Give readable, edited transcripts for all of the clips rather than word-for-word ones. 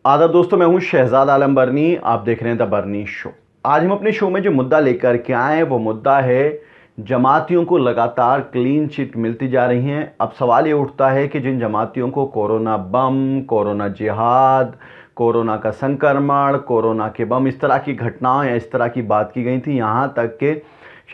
आदाब दोस्तों, मैं हूं शहजाद आलम बरनी। आप देख रहे हैं द बरनी शो। आज हम अपने शो में जो मुद्दा लेकर के आए हैं वो मुद्दा है जमातियों को लगातार क्लीन चिट मिलती जा रही हैं। अब सवाल ये उठता है कि जिन जमातियों को कोरोना बम, कोरोना जिहाद, कोरोना का संक्रमण, कोरोना के बम, इस तरह की घटनाएं या इस तरह की बात की गई थी, यहाँ तक कि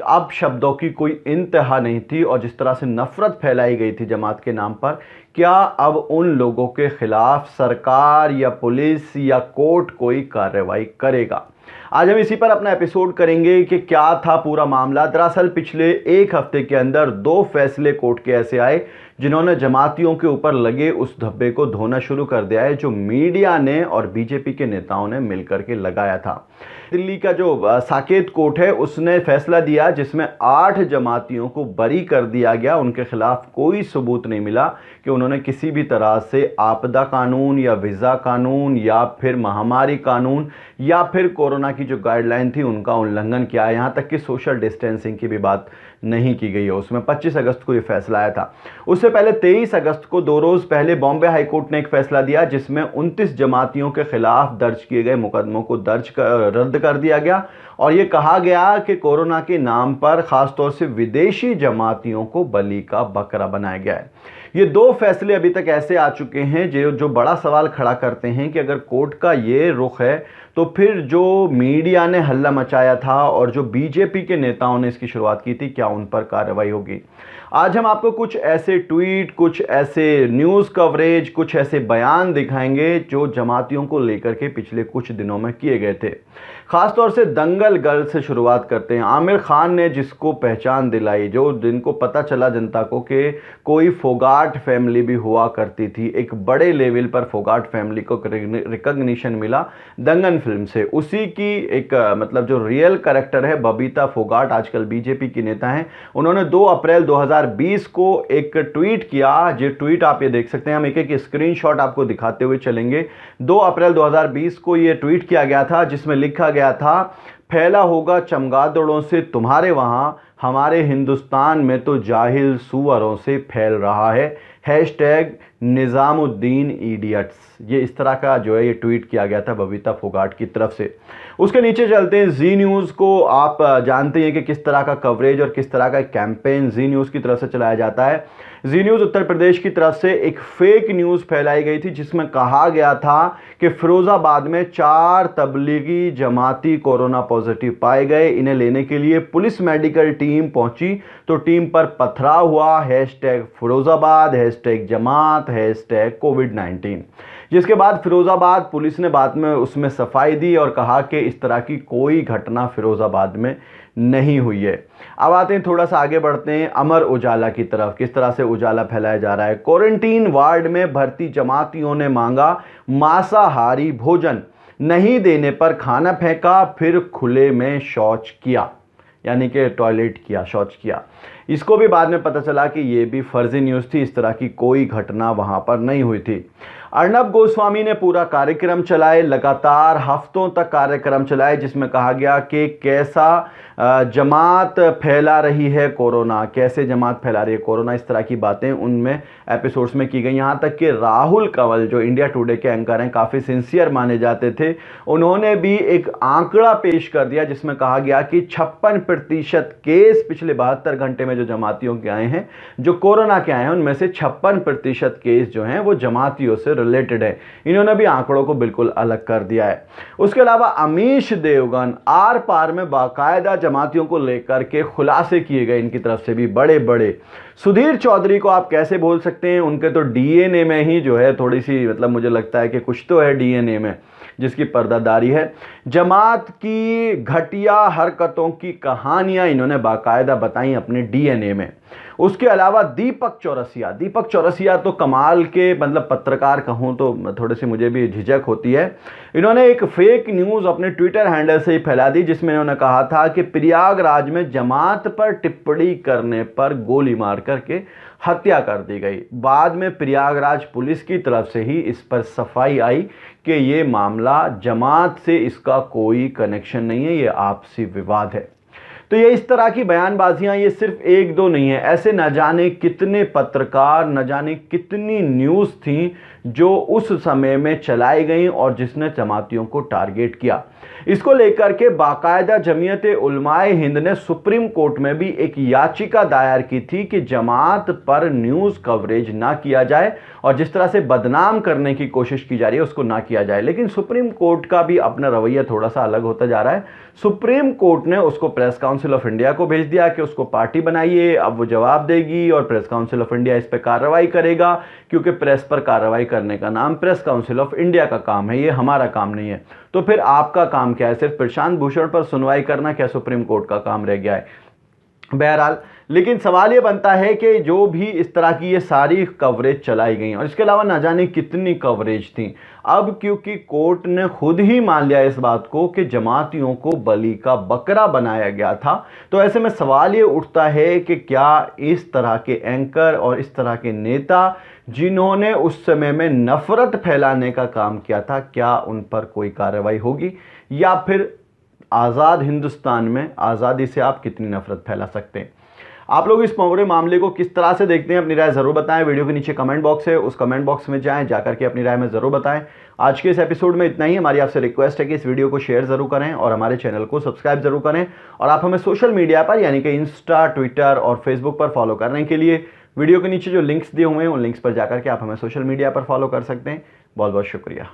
अब शब्दों की कोई इंतहा नहीं थी और जिस तरह से नफरत फैलाई गई थी जमात के नाम पर, क्या अब उन लोगों के खिलाफ सरकार या पुलिस या कोर्ट कोई कार्रवाई करेगा? आज हम इसी पर अपना एपिसोड करेंगे कि क्या था पूरा मामला। दरअसल पिछले एक हफ्ते के अंदर दो फैसले कोर्ट के ऐसे आए जिन्होंने जमातियों के ऊपर लगे उस धब्बे को धोना शुरू कर दिया है जो मीडिया ने और बीजेपी के नेताओं ने मिलकर के लगाया था। दिल्ली का जो साकेत कोर्ट है उसने फैसला दिया जिसमें 8 जमातियों को बरी कर दिया गया। उनके खिलाफ कोई सबूत नहीं मिला कि उन्होंने किसी भी तरह से आपदा कानून या वीज़ा कानून या फिर महामारी कानून या फिर कोरोना की जो गाइडलाइन थी उनका उल्लंघन किया है। यहाँ तक कि सोशल डिस्टेंसिंग की भी बात नहीं की गई है। उसमें 25 अगस्त को ये फैसला आया था। उससे पहले 23 अगस्त को 2 रोज पहले बॉम्बे हाईकोर्ट ने एक फैसला दिया जिसमें 29 जमातियों के खिलाफ दर्ज किए गए मुकदमों को रद्द कर दिया गया और ये कहा गया कि कोरोना के नाम पर खासतौर से विदेशी जमातियों को बलि का बकरा बनाया गया है। ये दो फैसले अभी तक ऐसे आ चुके हैं जो बड़ा सवाल खड़ा करते हैं कि अगर कोर्ट का ये रुख है तो फिर जो मीडिया ने हल्ला मचाया था और जो बीजेपी के नेताओं ने इसकी शुरुआत की थी, क्या उन पर कार्रवाई होगी? आज हम आपको कुछ ऐसे ट्वीट, कुछ ऐसे न्यूज़ कवरेज, कुछ ऐसे बयान दिखाएंगे जो जमातियों को लेकर के पिछले कुछ दिनों में किए गए थे। खासतौर से दंगल गर्ल से शुरुआत करते हैं। आमिर खान ने जिसको पहचान दिलाई, जो जिनको पता चला जनता को कि कोई फोगाट फैमिली भी हुआ करती थी, एक बड़े लेवल पर फोगाट फैमिली को रिकॉग्निशन मिला दंगल फिल्म से। उसी की एक मतलब जो रियल कैरेक्टर है बबीता फोगाट, आजकल बीजेपी की नेता हैं, उन्होंने 2 अप्रैल 2020 को एक ट्वीट किया। जो ट्वीट आप ये देख सकते हैं, हम एक एक स्क्रीनशॉट आपको दिखाते हुए चलेंगे। 2 अप्रैल 2020 को ये ट्वीट किया गया था जिसमें लिखा गया था, फैला होगा चमगादड़ों से तुम्हारे वहां, हमारे हिंदुस्तान में तो जाहिल सुअरों से फैल रहा है। Hashtag Nizamuddin idiots. ये इस तरह का जो है ये ट्वीट किया गया था बबीता फोगाट की तरफ से। उसके नीचे चलते हैं जी न्यूज़ को। आप जानते हैं कि किस तरह का कवरेज और किस तरह का कैंपेन जी न्यूज़ की तरफ से चलाया जाता है। जी न्यूज़ उत्तर प्रदेश की तरफ से एक फेक न्यूज़ फैलाई गई थी जिसमें कहा गया था कि फिरोजाबाद में 4 तबलीगी जमाती कोरोना पॉजिटिव पाए गए। इन्हें लेने के लिए पुलिस मेडिकल टीम पहुंची तो टीम पर पथराव हुआ। हैशटैग फिरोजाबाद, हैशटैग जमात, हैशटैग कोविड-19। जिसके बाद फिरोजाबाद पुलिस ने बाद में उसमें सफाई दी और कहा कि इस तरह की कोई घटना फिरोजाबाद में नहीं हुई है। अब आते हैं, थोड़ा सा आगे बढ़ते हैं अमर उजाला की तरफ। किस तरह से उजाला फैलाया जा रहा है। क्वारंटीन वार्ड में भर्ती जमातियों ने मांगा मांसाहारी भोजन, नहीं देने पर खाना फेंका, फिर खुले में शौच किया, यानी कि टॉयलेट किया, शौच किया। इसको भी बाद में पता चला कि ये भी फर्जी न्यूज़ थी, इस तरह की कोई घटना वहाँ पर नहीं हुई थी। अर्नब गोस्वामी ने पूरा कार्यक्रम चलाए, लगातार हफ्तों तक कार्यक्रम चलाए जिसमें कहा गया कि कैसा जमात फैला रही है कोरोना, कैसे जमात फैला रही है कोरोना, इस तरह की बातें उनमें एपिसोड्स में की गई। यहाँ तक कि राहुल कंवल जो इंडिया टुडे के एंकर हैं, काफ़ी सिंसियर माने जाते थे, उन्होंने भी एक आंकड़ा पेश कर दिया जिसमें कहा गया कि 56% केस पिछले 72 घंटे में जो जमातियों के आए हैं, जो कोरोना के आए हैं, उनमें से 56% केस जो हैं वो जमातियों से रिलेटेड है। इन्होंने भी आंकड़ों को बिल्कुल अलग कर दिया है। उसके अलावा अमीश देवगन आर पार में बाकायदा जमातियों को लेकर के खुलासे किए गए, इनकी तरफ से भी बड़े बड़े। सुधीर चौधरी को आप कैसे बोल सकते हैं, उनके तो डीएनए में ही जो है थोड़ी सी मतलब मुझे लगता है कि कुछ तो है डीएनए में जिसकी पर्दादारी है। जमात की घटिया हरकतों की कहानियां इन्होंने बाकायदा बताई अपने डीएनए में। उसके अलावा दीपक चौरसिया तो कमाल के मतलब पत्रकार कहूँ तो थोड़ी सी मुझे भी झिझक होती है। इन्होंने एक फेक न्यूज़ अपने ट्विटर हैंडल से ही फैला दी जिसमें इन्होंने कहा था कि प्रयागराज में जमात पर टिप्पणी करने पर गोली मार करके हत्या कर दी गई। बाद में प्रयागराज पुलिस की तरफ से ही इस पर सफाई आई कि ये मामला जमात से इसका कोई कनेक्शन नहीं है, ये आपसी विवाद है। तो ये इस तरह की बयानबाजियां ये सिर्फ एक दो नहीं है, ऐसे न जाने कितने पत्रकार, न जाने कितनी न्यूज़ थी जो उस समय में चलाई गई और जिसने जमातियों को टारगेट किया। इसको लेकर के बाकायदा जमीयत उलमाए हिंद ने सुप्रीम कोर्ट में भी एक याचिका दायर की थी कि जमात पर न्यूज़ कवरेज ना किया जाए और जिस तरह से बदनाम करने की कोशिश की जा रही है उसको ना किया जाए। लेकिन सुप्रीम कोर्ट का भी अपना रवैया थोड़ा सा अलग होता जा रहा है। सुप्रीम कोर्ट ने उसको प्रेस काउंसिल ऑफ इंडिया को भेज दिया कि उसको पार्टी बनाइए, अब वो जवाब देगी और प्रेस काउंसिल ऑफ इंडिया इस पर कार्रवाई करेगा, क्योंकि प्रेस पर कार्रवाई करने का नाम प्रेस काउंसिल ऑफ इंडिया का काम है, ये हमारा काम नहीं है। तो फिर आपका काम क्या है? सिर्फ प्रशांत भूषण पर सुनवाई करना क्या सुप्रीम कोर्ट का काम रह गया है? बहरहाल, लेकिन सवाल ये बनता है कि जो भी इस तरह की ये सारी कवरेज चलाई गई और इसके अलावा ना जाने कितनी कवरेज थी, अब क्योंकि कोर्ट ने खुद ही मान लिया इस बात को कि जमातियों को बलि का बकरा बनाया गया था, तो ऐसे में सवाल ये उठता है कि क्या इस तरह के एंकर और इस तरह के नेता जिन्होंने उस समय में नफरत फैलाने का काम किया था, क्या उन पर कोई कार्रवाई होगी? या फिर आज़ाद हिंदुस्तान में आज़ादी से आप कितनी नफरत फैला सकते हैं? आप लोग इस पूरे मामले को किस तरह से देखते हैं? अपनी राय ज़रूर बताएं। वीडियो के नीचे कमेंट बॉक्स है, उस कमेंट बॉक्स में जाएं, जाकर के अपनी राय में ज़रूर बताएं। आज के इस एपिसोड में इतना ही। हमारी आपसे रिक्वेस्ट है कि इस वीडियो को शेयर ज़रूर करें और हमारे चैनल को सब्सक्राइब ज़रूर करें। और आप हमें सोशल मीडिया पर यानी कि इंस्टा, ट्विटर और फेसबुक पर फॉलो करने के लिए वीडियो के नीचे जो लिंक्स दिए हुए हैं उन लिंक्स पर जाकर के आप हमें सोशल मीडिया पर फॉलो कर सकते हैं। बहुत बहुत शुक्रिया।